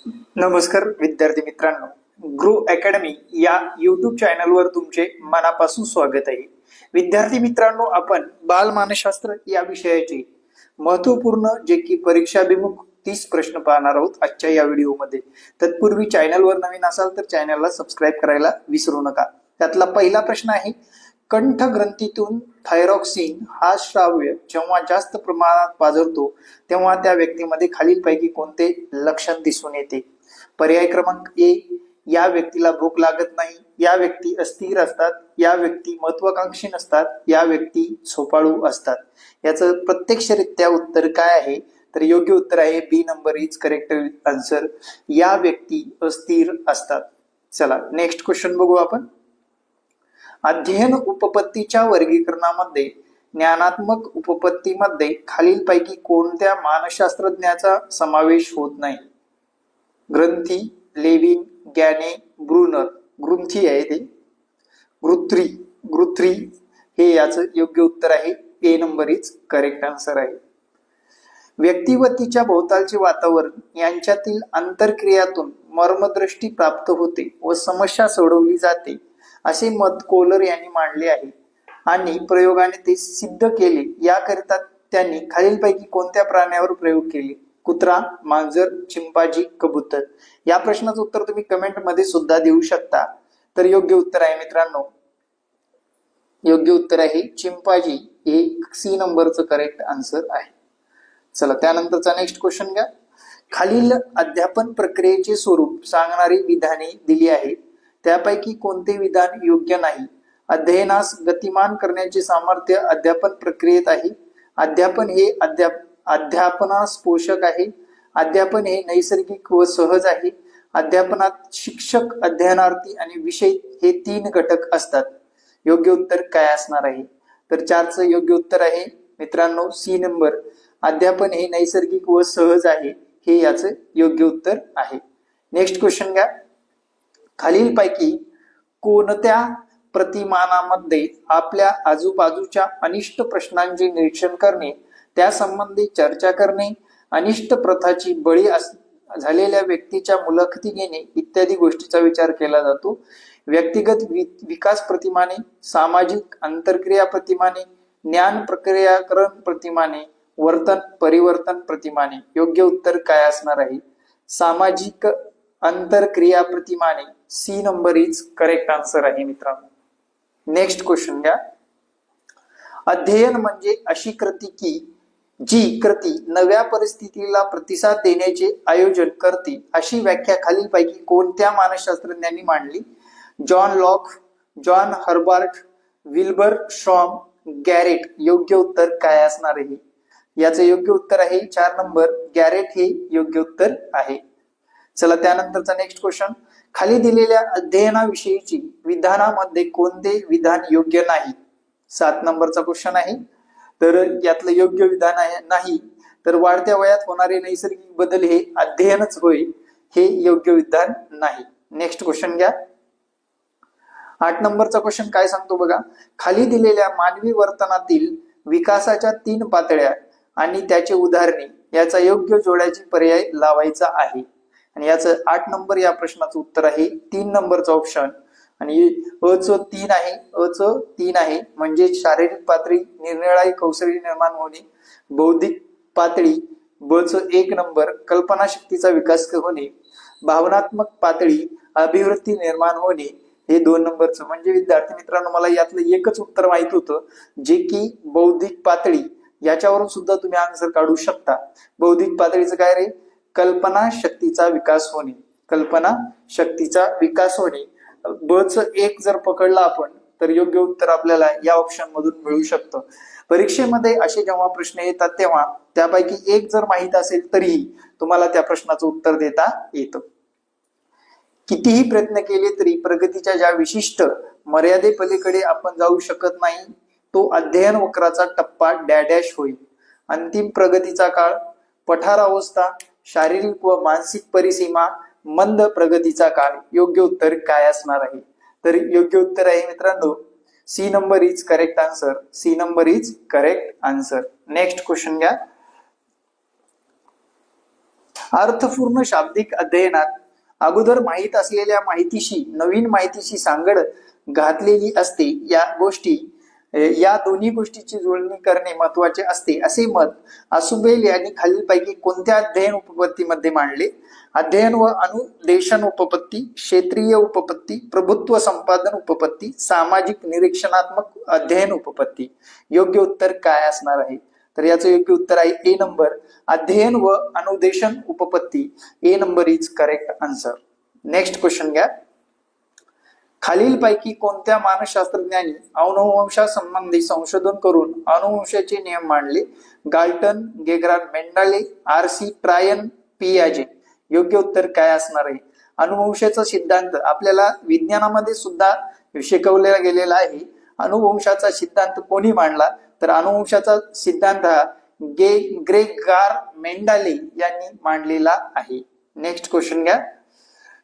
नमस्कार विद्यार्थी मित्रांनो, ग्रो अकॅडमी या युट्यूब चॅनलवर तुमचे मनापासून स्वागत आहे। विद्यार्थी मित्रांनो, आपण बालमानसशास्त्र या विषयाचे महत्वपूर्ण जे की परीक्षाभिमुख 30 प्रश्न पाहणार आहोत आजच्या या व्हिडिओमध्ये। तत्पूर्वी चॅनलवर नवीन असाल तर चॅनलला सबस्क्राइब करायला विसरू नका। त्यातला पहिला प्रश्न आहे, कंठ ग्रंथीतून थायरॉक्सिन हा श्राव्य जेव्हा जास्त प्रमाणात पाझरतो तेव्हा त्या व्यक्तीमध्ये खालीलपैकी कोणते लक्षण दिसून येते? पर्याय क्रमांक ए, या व्यक्तीला भूक लागत नाही, या व्यक्ती अस्थिर असतात, या व्यक्ती महत्वाकांक्षी नसतात, या व्यक्ती झोपाळू असतात। याचं प्रत्यक्षरित्या उत्तर काय आहे? तर योग्य उत्तर आहे बी नंबर इज करेक्ट आन्सर, या व्यक्ती अस्थिर असतात। चला नेक्स्ट क्वेश्चन बघू आपण। अध्ययन उपपत्तीच्या वर्गीकरणामध्ये ज्ञानात्मक उपपत्तीमध्ये खालीलपैकी कोणत्या मानसशास्त्रज्ञाचा समावेश होत नाही? ग्रंथी, लेविन, गॅने, ब्रुनर। ग्रंथी आहे ते, गुथ्री हे याचं योग्य उत्तर आहे। ए नंबर इज करेक्ट आन्सर आहे। व्यक्ती व तिच्या भोवतालचे वातावरण यांच्यातील आंतरक्रियातून मर्मदृष्टी प्राप्त होते व समस्या सोडवली जाते असे मत कोलर यांनी मांडले आहे आणि प्रयोगाने ते सिद्ध केले। याकरिता त्यांनी खालीलपैकी कोणत्या प्राण्यावर प्रयोग केले? कुत्रा, मांजर, चिंपांझी, कबूतर। या प्रश्नाचं उत्तर तुम्ही कमेंट मध्ये सुद्धा देऊ शकता। तर योग्य उत्तर आहे मित्रांनो, योग्य उत्तर आहे चिंपांझी, हे सी नंबरचं करेक्ट आन्सर आहे। चला त्यानंतरचा नेक्स्ट क्वेश्चन घ्या। खालील अध्यापन प्रक्रियेचे स्वरूप सांगणारी विधाने दिली आहेत, त्यापैकी कोणते विधान योग्य नाही? अध्ययनास गतिमान करण्याचे सामर्थ्य अध्यापन प्रक्रियेत आहे, अध्यापन हे अध्यापनास पोषक आहे, अध्यापन हे नैसर्गिक व सहज आहे, अध्यापनात शिक्षक, अध्ययनार्थी आणि विषय हे 3 घटक असतात। योग्य उत्तर काय असणार आहे? तर 4चं योग्य उत्तर आहे मित्रांनो सी नंबर, अध्यापन हे नैसर्गिक व सहज आहे, हे याचं योग्य उत्तर आहे। नेक्स्ट क्वेश्चन घ्या। खालीलपैकी कोणत्या प्रतिमानामध्ये आपल्या आजूबाजूच्या अनिष्ट प्रश्नांचे निरीक्षण करणे, त्यासंबंधी चर्चा करणे, अनिष्ट प्रथाची बळी झालेल्या व्यक्तीच्या मुलाखती घेणे इत्यादी गोष्टीचा विचार केला जातो? व्यक्तिगत विकास प्रतिमाने, सामाजिक आंतरक्रिया प्रतिमाने, ज्ञान प्रक्रियाकरण प्रतिमाने, वर्तन परिवर्तन प्रतिमाने। योग्य उत्तर काय असणार आहे? सामाजिक आंतरक्रिया प्रतिमाने, C number is correct answer आहे मित्रांनो। नेक्स्ट क्वेश्चन घ्या। अध्ययन म्हणजे अशी कृती की जी कृती नव्या परिस्थितीला प्रतिसाद देण्याचे आयोजन करते, अशी व्याख्या खालीलपैकी कोणत्या मानसशास्त्रज्ञांनी मांडली? John Locke, John Herbart, Wilbur Schramm, Garrett. योग्य उत्तर काय असणार आहे? याचं योग्य उत्तर आहे 4 नंबर, गॅरेट हे योग्य उत्तर आहे। चला त्यानंतरचा नेक्स्ट क्वेश्चन। खाली दिलेल्या अध्ययनाविषयीची विधानामध्ये कोणते विधान योग्य नाही? 7 नंबरचा क्वेश्चन आहे। तर यातलं योग्य विधान आहे नाही, तर वाढत्या वयात होणारे नैसर्गिक बदल हे अध्ययनच होय, हे योग्य विधान नाही। नेक्स्ट क्वेश्चन घ्या। 8 नंबरचा क्वेश्चन काय सांगतो बघा। खाली दिलेल्या मानवी वर्तनातील विकासाच्या 3 पातळ्या आणि त्याचे उदाहरणे याचा योग्य जोड्याची पर्याय लावायचा आहे। आणि याचं 8 नंबर या प्रश्नाचं उत्तर आहे 3 नंबरचा ऑप्शन। आणि अचं 3 आहे, अचं 3 आहे, म्हणजे शारीरिक पातळी निरनिराळी कौशल्य निर्माण होणे, बौद्धिक पातळी बचं 1 नंबर कल्पनाशक्तीचा विकास होणे, भावनात्मक पातळी अभिवृत्ती निर्माण होणे हे 2 नंबरचं। म्हणजे विद्यार्थी मित्रांनो, मला यातलं एकच उत्तर माहित होतं जे की बौद्धिक पातळी, याच्यावरून सुद्धा तुम्ही आन्सर काढू शकता। बौद्धिक पातळीचं काय रे? कल्पना शक्तीचा विकास होणे, कल्पना शक्तीचा विकास होणे। बच 1 जर पकडला आपण तर योग्य उत्तर आपल्याला या ऑप्शन मधून मिळू शकतं। परीक्षेमध्ये असे जेव्हा प्रश्न येतात तेव्हा त्यापैकी 1 जर माहित असेल तरीही तुम्हाला त्या प्रश्नाचं उत्तर देता येतं। कितीही प्रयत्न केले तरी प्रगतीच्या ज्या विशिष्ट मर्यादेपलीकडे आपण जाऊ शकत नाही, तो अध्ययन वक्राचा टप्पा डॅश होईल। अंतिम प्रगतीचा काळ, पठारावस्था, शारीरिक व मानसिक परिसीमा, मंद प्रगतीचा काळ। योग्य उत्तर काय असणार आहे? तर योग्य उत्तर आहे मित्रांनो C number is correct answer, C number is correct answer. Next question घ्या। अर्थपूर्ण शाब्दिक अध्ययनात अगोदर माहीत असलेल्या माहितीशी नवीन माहितीशी सांगड घातलेली असते. या दोन्ही गोष्टीची जुळणी करणे महत्वाचे असते असे मत आसुबेल यांनी खालीलपैकी कोणत्या अध्ययन उपपत्तीमध्ये मांडले? अध्ययन व अनुदेशन उपपत्ती, क्षेत्रीय उपपत्ती, प्रभुत्व संपादन उपपत्ती, सामाजिक निरीक्षणात्मक अध्ययन उपपत्ती. योग्य उत्तर काय असणार आहे? तर याचं योग्य उत्तर आहे ए नंबर, अध्ययन व अनुदेशन उपपत्ती. A number is correct answer. Next question घ्या. खालीलपैकी कोणत्या मानसशास्त्रज्ञांनी अनुवंशासंबंधी संशोधन करून अनुवंशाचे नियम मांडले? Galton, Gregor Mendel, R C. Tryon, पियाजे. योग्य उत्तर काय असणार आहे? अनुवंशाचा सिद्धांत आपल्याला विज्ञानामध्ये सुद्धा शिकवलेला गेलेला आहे. अनुवंशाचा सिद्धांत कोणी मांडला? तर अनुवंशाचा सिद्धांत हा ग्रेगार मेंडाले यांनी मांडलेला आहे. नेक्स्ट क्वेश्चन घ्या.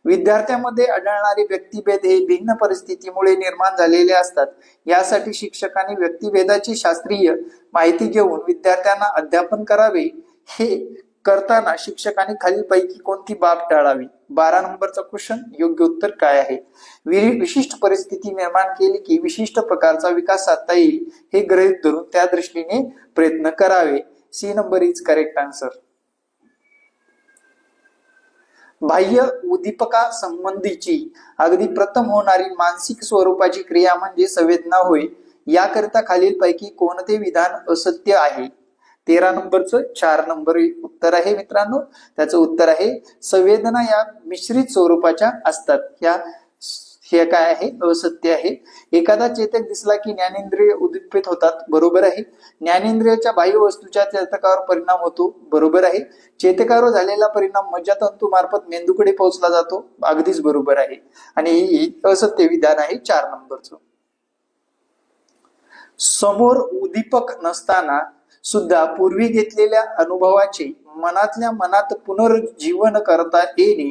विद्यार्थ्यांमध्ये आढळणारे व्यक्तिभेद हे भिन्न परिस्थितीमुळे निर्माण झालेले असतात. यासाठी शिक्षकांनी व्यक्तिभेदाची शास्त्रीय माहिती घेऊन विद्यार्थ्यांना अध्यापन करावे. हे करताना शिक्षकांनी खालीलपैकी कोणती बाब टाळावी? 12 नंबरचा क्वेश्चन. योग्य उत्तर काय आहे? विशिष्ट परिस्थिती निर्माण केली की विशिष्ट प्रकारचा विकास साधता येईल हे गृहीत धरून त्या दृष्टीने प्रयत्न करावे. C number is correct answer. बाह्य उद्दीपका संबंधीची अगदी प्रथम होणारी मानसिक स्वरूपाची क्रिया म्हणजे संवेदना होय. याकरिता खालीलपैकी कोणते विधान असत्य आहे? 13 नंबरचं 4 नंबर उत्तर आहे मित्रांनो. त्याचं उत्तर आहे संवेदना या मिश्रित स्वरूपाच्या असतात. हे काय आहे? असत्य आहे. एखादा चेतक दिसला की ज्ञानेंद्रिय उद्दीपित होतात. बरोबर आहे. ज्ञानेंद्रियाच्या बाह्य वस्तूच्या चेतकावर परिणाम होतो. बरोबर आहे. चेतकावर झालेला परिणाम मज्जातंतू मार्फत मेंदूकडे पोहोचला जातो. अगदीच बरोबर आहे. आणि हे असत्य विधान आहे 4 नंबरचं. समोर उद्दीपक नसताना सुद्धा पूर्वी घेतलेल्या अनुभवाचे मनातल्या मनात पुनर्जीवन करता येणे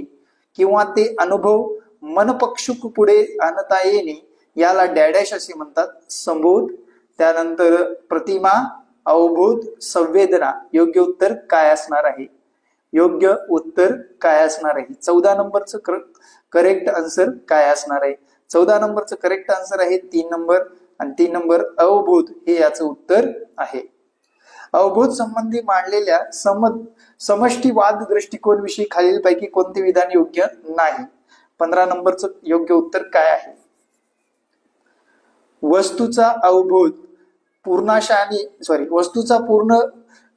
किंवा ते अनुभव मनपक्षुक पुढे आणता येणे याला डॅडॅश असे म्हणतात. संबोध, त्यानंतर प्रतिमा, अवबोध, संवेदना. योग्य उत्तर काय असणार आहे? योग्य उत्तर काय असणार आहे? 14 नंबरचं करेक्ट आन्सर काय असणार आहे? 14 नंबरचं करेक्ट आन्सर आहे 3 नंबर. आणि 3 नंबर अवबोध हे याचं उत्तर आहे. अवबोध संबंधी मांडलेल्या समष्टीवाद दृष्टिकोन विषयी खालीलपैकी कोणते विधान योग्य नाही? 15 नंबरचं योग्य उत्तर काय आहे? वस्तूचा अवबोध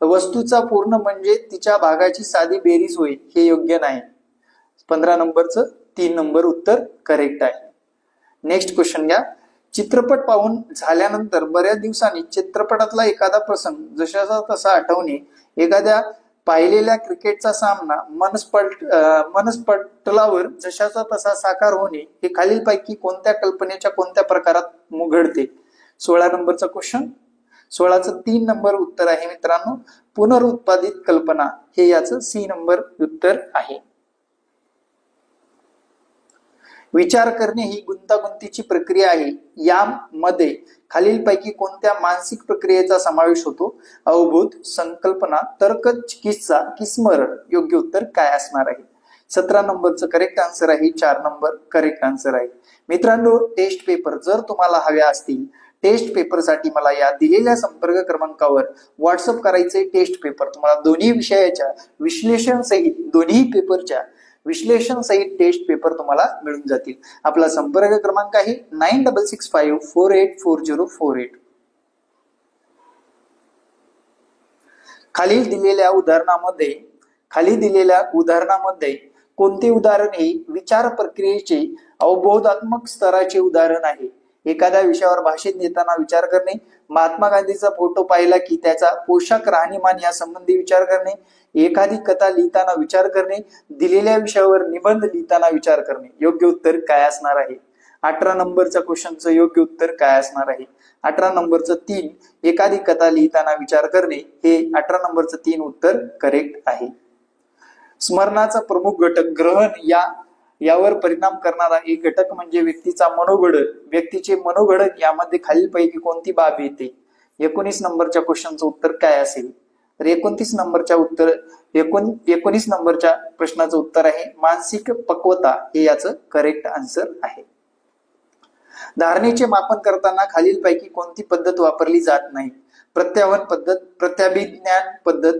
वस्तूचा पूर्ण म्हणजे तिच्या भागाची साधी बेरीज होय. हे योग्य नाही. 15 नंबरचं 3 नंबर उत्तर करेक्ट आहे. नेक्स्ट क्वेश्चन घ्या. चित्रपट पाहून झाल्यानंतर बऱ्याच दिवसांनी चित्रपटातला एखादा प्रसंग जशाचा तसा आठवणे, एखाद्या पाहिलेल्या क्रिकेटचा सामना मनस्पटलावर जशाचा तसा साकार होणे हे खालीलपैकी कोणत्या कल्पनेच्या कोणत्या प्रकारात घडते? 16 नंबरचा क्वेश्चन. 16चं 3 नंबर उत्तर आहे मित्रांनो. पुनरुत्पादित कल्पना हे याचं सी नंबर उत्तर आहे. विचार करणे ही गुंतागुंतीची प्रक्रिया आहे. यामध्ये खालीलपैकी कोणत्या मानसिक प्रक्रियेचा समावेश होतो? अवबोध, संकल्पना, तर्क, चिकित्सा की स्मरण. योग्य उत्तर काय असणार आहे? 17 नंबरचं करेक्ट आन्सर आहे. 4 नंबर करेक्ट आन्सर आहे. मित्रांनो, टेस्ट पेपर जर तुम्हाला हव्या असतील, टेस्ट पेपरसाठी मला या दिलेल्या संपर्क क्रमांकावर व्हॉट्सअप करायचे. टेस्ट पेपर तुम्हाला दोन्ही विषयाच्या विश्लेषण सहित दोन्ही पेपरच्या विश्लेषण सहित टेस्ट पेपर तुम्हाला मिळून जातील. आपला संपर्क क्रमांक आहे 9665484048. खाली दिलेल्या उदाहरणामध्ये कोणते उदाहरण हे विचार प्रक्रियेचे अवबोधात्मक स्तराचे उदाहरण आहे? एखाद्या विषयावर भाषण देताना विचार करणे, महात्मा गांधीचा फोटो पाहिला की त्याचा पोशाख, राहणीमान या संबंधी विचार करणे, एखादी कथा लिहिताना विचार करणे, दिलेल्या विषयावर निबंध लिहिताना विचार करणे. योग्य उत्तर काय असणार आहे? 18 नंबरच्या क्वेश्चनचं योग्य उत्तर काय असणार आहे? 18 नंबरचं 3, एखादी कथा लिहिताना विचार करणे हे 18 नंबरचं 3 उत्तर करेक्ट आहे. स्मरणाचा प्रमुख घटक ग्रहण यावर परिणाम करणारा एक घटक म्हणजे व्यक्तीचा मनोघडण. व्यक्तीचे मनोघडण यामध्ये खालीलपैकी कोणती बाब येते? 19 नंबरच्या क्वेश्चनचं उत्तर काय असेल? तर 19 नंबरच्या प्रश्नाचं उत्तर आहे मानसिक पक्वता, हे याचं करेक्ट आन्सर आहे. धारणेचे मापन करताना खालीलपैकी कोणती पद्धत वापरली जात नाही? प्रत्यावन पद्धत, प्रत्याभिज्ञान पद्धत,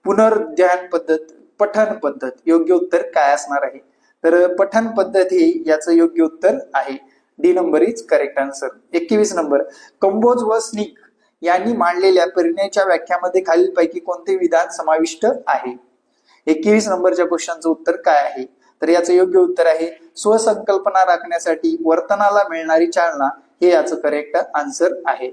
पुनर्ध्यान पद्धत, पठन पद्धत. योग्य उत्तर काय असणार आहे? तर पठन पद्धत हे याचं योग्य उत्तर आहे. D number is correct answer. 21 number, कंबोज व स्निक यांनी मांडलेल्या परिणयाच्या व्याख्यामध्ये खालीलपैकी कोणते विधान समाविष्ट आहे? 21 नंबरच्या क्वेश्चनचं उत्तर काय आहे? तर याचं योग्य उत्तर आहे स्वसंकल्पना राखण्यासाठी वर्तनाला मिळणारी चालना, हे याचं करेक्ट आन्सर आहे.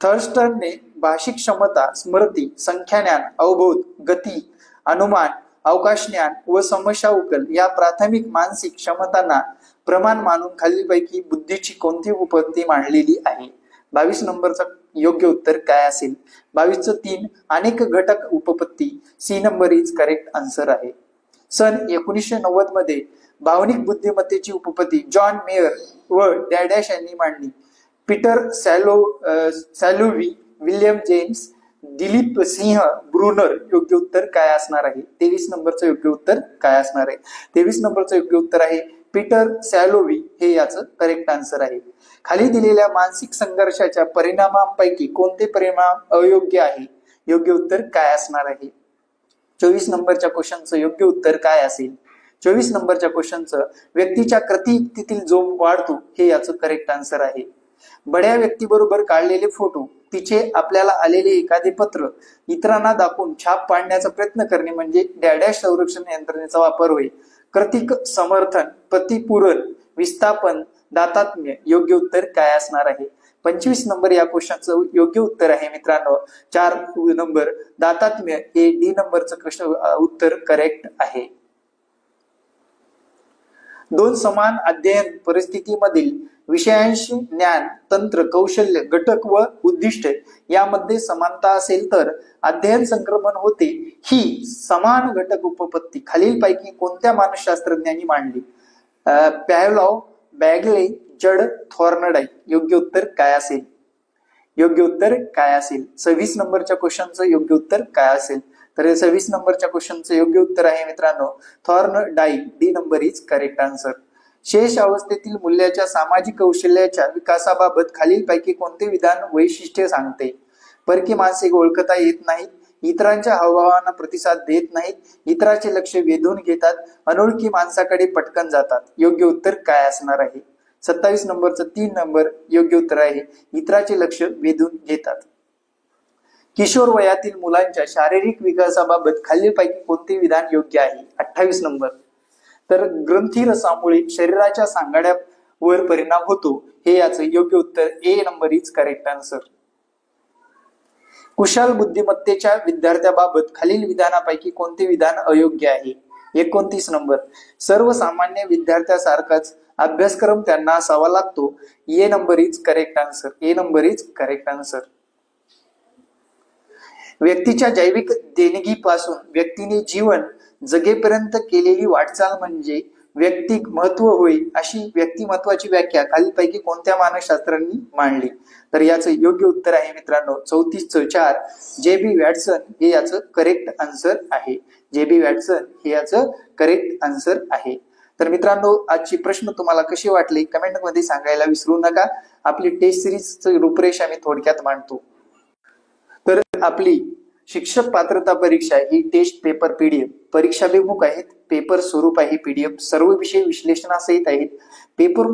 थर्स्टनने भाषिक क्षमता, स्मृती, संख्याज्ञान, अवबोध, गती, अनुमान, अवकाशज्ञान व समस्या उकल या प्राथमिक मानसिक क्षमतांना प्रमाण मानून खालीलपैकी बुद्धीची कोणती उपपत्ती मांडलेली आहे? 22 नंबरचं योग्य उत्तर काय असेल? 22चं 3 अनेक घटक उपपत्ती. C number is correct answer आहे. सन 1990 मध्ये भावनिक बुद्धिमत्तेची उपपत्ती जॉन मेयर व डॅडॅश यांनी मांडली. Peter सॅलोव्ही, William James, Dilip Singh, Bruner. योग्य उत्तर काय असणार आहे? 23 नंबरचं योग्य उत्तर काय असणार आहे? 23 नंबरचं योग्य उत्तर आहे पीटर सॅलोव्ही, हे याचं करेक्ट आन्सर आहे. खाली दिलेल्या मानसिक संघर्षाच्या परिणामांपैकी कोणते परिणाम अयोग्य आहे? योग्य उत्तर काय असणार आहे? 24 नंबरच्या क्वेश्चनचं योग्य उत्तर काय असेल? 24 नंबरच्या क्वेश्चनचं व्यक्तीच्या कृतीयुक्तीतील जोम वाढतो, हे याचं करेक्ट आन्सर आहे. बड्या व्यक्तीबरोबर काढलेले फोटो, तिचे आपल्याला आलेले एखादे पत्र इतरांना दाखवून छाप पाडण्याचा प्रयत्न करणे म्हणजे डॅडॅश संरक्षण यंत्रणेचा वापर होय. कृतिक समर्थन, प्रतिपूरण, विस्थापन, दातात्म्य. योग्य उत्तर काय असणार आहे? 25 नंबर या क्वेश्चनचं योग्य उत्तर आहे मित्रांनो 4 नंबर दातात्म्य, हे डी नंबरचं उत्तर करेक्ट आहे. दोन समान अध्ययन परिस्थितीमधील विषयांशी ज्ञान, तंत्र, कौशल्य, घटक व उद्दिष्ट यामध्ये समानता असेल तर अध्ययन संक्रमण होते. ही समान घटक उपपत्ती खालीलपैकी कोणत्या मानसशास्त्रज्ञांनी मांडली? पॅव्लॉव, बॅगले, जड, थॉर्नडाईक. योग्य उत्तर काय असेल? योग्य उत्तर काय असेल? 26 नंबरच्या क्वेश्चनचं योग्य उत्तर काय असेल? तर 26 नंबरच्या क्वेश्चनचं योग्य उत्तर आहे मित्रांनो Thorndike. D number is correct answer. शेष अवस्थेतील मूल्याच्या सामाजिक कौशल्याच्या विकासाबाबत खालीलपैकी कोणते विधान वैशिष्ट्य सांगते? परकी माणसे ओळखता येत नाहीत, इतरांच्या हावभावांना प्रतिसाद देत नाहीत, इतरांचे लक्ष वेधून घेतात, अनोळखी माणसाकडे पटकन जातात. योग्य उत्तर काय असणार आहे? 27 नंबरचं 3 नंबर योग्य उत्तर आहे इतरांचे लक्ष वेधून घेतात. किशोर वयातील मुलांच्या शारीरिक विकासाबाबत खालीलपैकी कोणते विधान योग्य आहे? 28 नंबर. तर ग्रंथीरसामुळे शरीराच्या सांगाड्यावर परिणाम होतो, हे याचं योग्य उत्तर ए नंबर इज करेक्ट आन्सर. कुशल बुद्धिमत्तेच्या विद्यार्थ्याबाबत खालील विधानापैकी कोणते विधान अयोग्य आहे? 29 नंबर. सर्वसामान्य विद्यार्थ्यासारखाच अभ्यासक्रम त्यांना असावा लागतो. A number is correct answer. A number is correct answer. व्यक्तीच्या जैविक देणगीपासून व्यक्तीने जीवन जगेपर्यंत केलेली वाटचाल म्हणजे व्यक्तिमत्व होय, अशी व्यक्तिमत्वाची व्याख्या खालीलपैकी कोणत्या मानसशास्त्रांनी मांडली? तर याचं योग्य उत्तर आहे मित्रांनो 34/4 जे.बी. वॅटसन, हे याचं करेक्ट आन्सर आहे. जे.बी. वॅटसन हे याचं करेक्ट आन्सर आहे. तर मित्रांनो आजची प्रश्न तुम्हाला कशी वाटली कमेंट मध्ये सांगायला विसरू नका. आपली टेस्ट सिरीजचं रूपरेषा मी थोडक्यात मांडतो. तर आपली शिक्षक पात्रता परीक्षा ही टेस्ट पेपर पीडीएफ परीक्षाभिमुख आहेत. पेपर स्वरूप आहे पीडीएफ. सर्व विषय विश्लेषणासहित आहेत. पेपर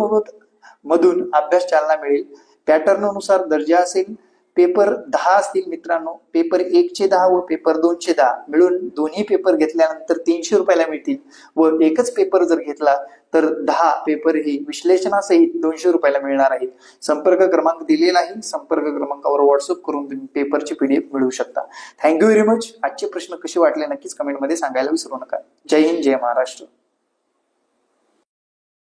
मधून अभ्यास चालना मिळेल. पॅटर्न नुसार दर्जा असेल. पेपर 10 असतील मित्रांनो. पेपर 1चे 10 व पेपर 2चे 10 मिळून दोन्ही पेपर घेतल्यानंतर 300 रुपयाला मिळतील व एकच पेपर जर घेतला तर 10 पेपर हे विश्लेषणासहित 200 रुपयाला मिळणार आहेत. संपर्क क्रमांक दिलेला आहे. संपर्क क्रमांकावर व्हॉट्सअप करून तुम्ही पेपरची पीडीएफ मिळवू शकता. Thank you very much. आजचे प्रश्न कसे वाटले नक्कीच कमेंटमध्ये सांगायला विसरू नका. जय हिंद, जय महाराष्ट्र.